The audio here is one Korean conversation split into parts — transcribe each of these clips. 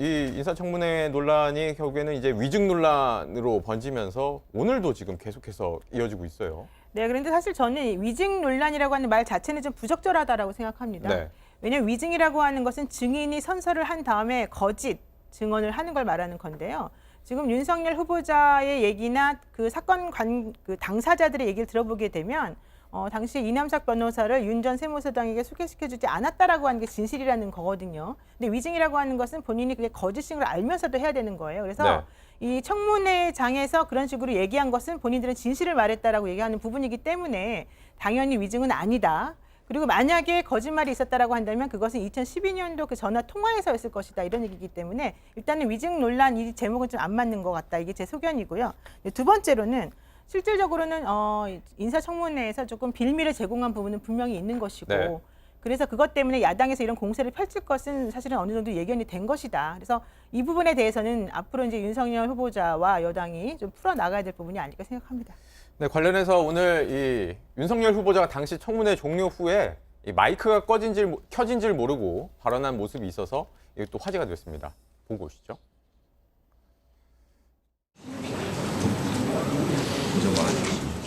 이 인사청문회 논란이 결국에는 이제 위증 논란으로 번지면서 오늘도 지금 계속해서 이어지고 있어요. 네, 그런데 사실 저는 위증 논란이라고 하는 말 자체는 좀 부적절하다라고 생각합니다. 네. 왜냐하면 위증이라고 하는 것은 증인이 선서를 한 다음에 거짓 증언을 하는 걸 말하는 건데요. 지금 윤석열 후보자의 얘기나 그 사건 그 당사자들의 얘기를 들어보게 되면 당시 이남석 변호사를 윤 전 세무서장에게 소개시켜주지 않았다라고 하는 게 진실이라는 거거든요. 근데 위증이라고 하는 것은 본인이 그게 거짓인 걸 알면서도 해야 되는 거예요. 그래서 이 청문회장에서 그런 식으로 얘기한 것은 본인들은 진실을 말했다라고 얘기하는 부분이기 때문에 당연히 위증은 아니다. 그리고 만약에 거짓말이 있었다라고 한다면 그것은 2012년도 그 전화 통화에서였을 것이다 이런 얘기이기 때문에 일단은 위증 논란 이 제목은 좀 안 맞는 것 같다 이게 제 소견이고요. 두 번째로는 실질적으로는 인사청문회에서 조금 빌미를 제공한 부분은 분명히 있는 것이고 네. 그래서 그것 때문에 야당에서 이런 공세를 펼칠 것은 사실은 어느 정도 예견이 된 것이다. 그래서 이 부분에 대해서는 앞으로 이제 윤석열 후보자와 여당이 좀 풀어 나가야 될 부분이 아닐까 생각합니다. 네, 관련해서 오늘 이 윤석열 후보자가 당시 청문회 종료 후에 이 마이크가 켜진 줄 모르고 발언한 모습이 있어서 이게 또 화제가 됐습니다. 보고 오시죠.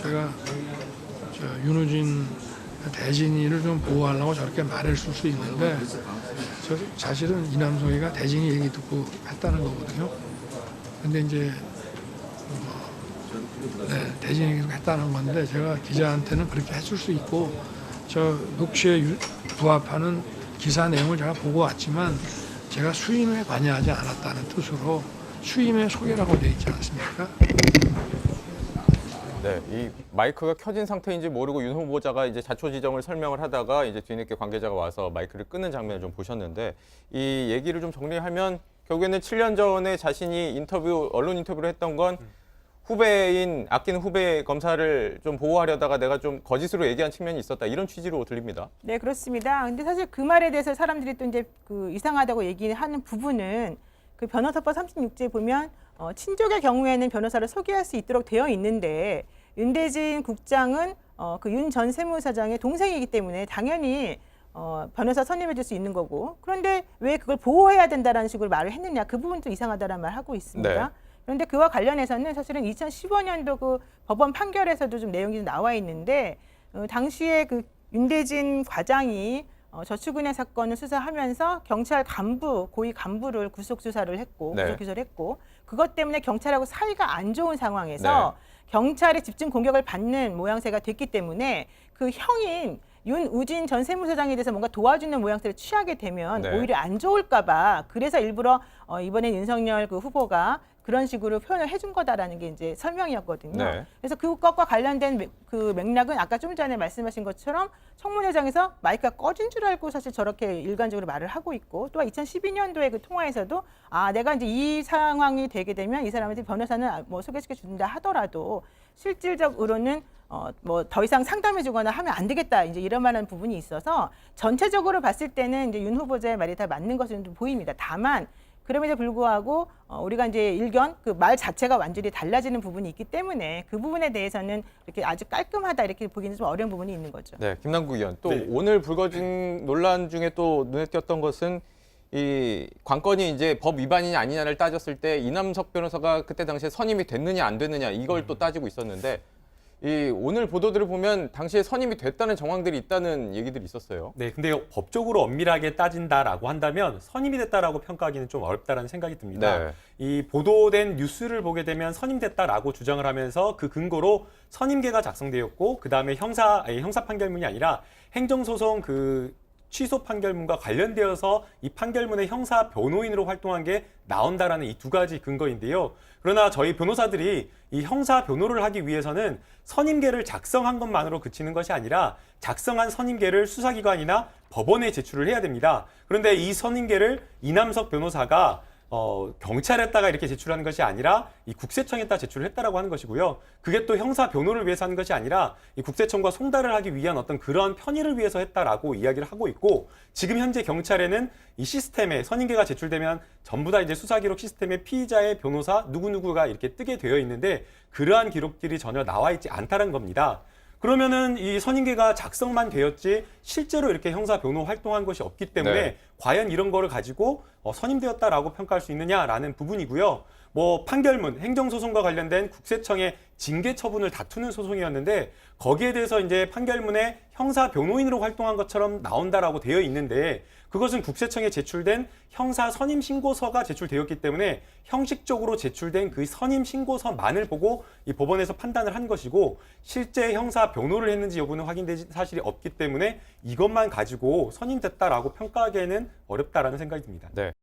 제가 윤호진 대진이를 좀 보호하려고 저렇게 말했을 수 있는데 저 사실은 이남석이가 대진이 얘기 듣고 했다는 거거든요. 근데 이제 대진이 계속 했다는 건데 제가 기자한테는 그렇게 했을 수 있고 저 녹취에 부합하는 기사 내용을 제가 보고 왔지만 제가 수임에 관여하지 않았다는 뜻으로 수임의 소개라고 되어 있지 않습니까? 네, 이 마이크가 켜진 상태인지 모르고 윤 후보자가 이제 자초지정을 설명을 하다가 이제 뒤늦게 관계자가 와서 마이크를 끄는 장면을 좀 보셨는데 이 얘기를 좀 정리하면 결국에는 7년 전에 자신이 언론 인터뷰를 했던 건 후배인 아끼는 후배 검사를 좀 보호하려다가 내가 좀 거짓으로 얘기한 측면이 있었다 이런 취지로 들립니다. 네, 그렇습니다. 근데 사실 그 말에 대해서 사람들이 또 이제 그 이상하다고 얘기하는 부분은 그 변호사법 36조에 보면 친족의 경우에는 변호사를 소개할 수 있도록 되어 있는데 윤대진 국장은 그 윤 전 세무사장의 동생이기 때문에 당연히 변호사 선임해 줄 수 있는 거고 그런데 왜 그걸 보호해야 된다라는 식으로 말을 했느냐 그 부분도 이상하다라는 말을 하고 있습니다. 네. 그런데 그와 관련해서는 사실은 2015년도 그 법원 판결에서도 좀 내용이 좀 나와 있는데 당시에 그 윤대진 과장이 저축은행 사건을 수사하면서 경찰 간부, 고위 간부를 구속 수사를 했고 네. 구속 기소를 했고 그것 때문에 경찰하고 사이가 안 좋은 상황에서 경찰의 집중 공격을 받는 모양새가 됐기 때문에 그 형인 윤우진 전 세무서장에 대해서 뭔가 도와주는 모양새를 취하게 되면 오히려 안 좋을까 봐 그래서 일부러 이번엔 윤석열 그 후보가 그런 식으로 표현을 해준 거다라는 게 이제 설명이었거든요. 네. 그래서 그것과 관련된 그 맥락은 아까 좀 전에 말씀하신 것처럼 청문회장에서 마이크가 꺼진 줄 알고 사실 저렇게 일관적으로 말을 하고 있고 또 2012년도에 그 통화에서도 내가 이제 이 상황이 되게 되면 이 사람한테 변호사는 뭐 소개시켜 준다 하더라도 실질적으로는 뭐 더 이상 상담해주거나 하면 안 되겠다 이제 이런 말하는 부분이 있어서 전체적으로 봤을 때는 이제 윤 후보자의 말이 다 맞는 것으로 좀 보입니다. 다만 그럼에도 불구하고 우리가 이제 일견 그 말 자체가 완전히 달라지는 부분이 있기 때문에 그 부분에 대해서는 이렇게 아주 깔끔하다 이렇게 보기는 좀 어려운 부분이 있는 거죠. 네, 김남국 의원. 또 네. 오늘 불거진 논란 중에 또 눈에 띄었던 것은 이 관건이 이제 법 위반이냐 아니냐를 따졌을 때 이남석 변호사가 그때 당시에 선임이 됐느냐 안 됐느냐 이걸 또 따지고 있었는데 이 오늘 보도들을 보면 당시에 선임이 됐다는 정황들이 있다는 얘기들이 있었어요. 네, 근데 법적으로 엄밀하게 따진다라고 한다면 선임이 됐다라고 평가하기는 좀 어렵다라는 생각이 듭니다. 네. 이 보도된 뉴스를 보게 되면 선임됐다라고 주장을 하면서 그 근거로 선임계가 작성되었고 그 다음에 형사 판결문이 아니라 행정소송 그 취소 판결문과 관련되어서 이 판결문의 형사 변호인으로 활동한 게 나온다라는 이 두 가지 근거인데요. 그러나 저희 변호사들이 이 형사 변호를 하기 위해서는 선임계를 작성한 것만으로 그치는 것이 아니라 작성한 선임계를 수사기관이나 법원에 제출을 해야 됩니다. 그런데 이 선임계를 이남석 변호사가 경찰에다가 이렇게 제출하는 것이 아니라 이 국세청에다 제출을 했다라고 하는 것이고요. 그게 또 형사 변호를 위해서 하는 것이 아니라 이 국세청과 송달을 하기 위한 어떤 그런 편의를 위해서 했다라고 이야기를 하고 있고 지금 현재 경찰에는 이 시스템에 선임계가 제출되면 전부 다 이제 수사기록 시스템에 피의자의 변호사 누구누구가 이렇게 뜨게 되어 있는데 그러한 기록들이 전혀 나와 있지 않다는 겁니다. 그러면은 이 선임계가 작성만 되었지 실제로 이렇게 형사 변호 활동한 것이 없기 때문에 과연 이런 거를 가지고 선임되었다라고 평가할 수 있느냐라는 부분이고요. 뭐 판결문, 행정소송과 관련된 국세청의 징계 처분을 다투는 소송이었는데 거기에 대해서 이제 판결문에 형사 변호인으로 활동한 것처럼 나온다라고 되어 있는데 그것은 국세청에 제출된 형사 선임 신고서가 제출되었기 때문에 형식적으로 제출된 그 선임 신고서만을 보고 이 법원에서 판단을 한 것이고 실제 형사 변호를 했는지 여부는 확인된 사실이 없기 때문에 이것만 가지고 선임됐다라고 평가하기에는 어렵다라는 생각이 듭니다. 네.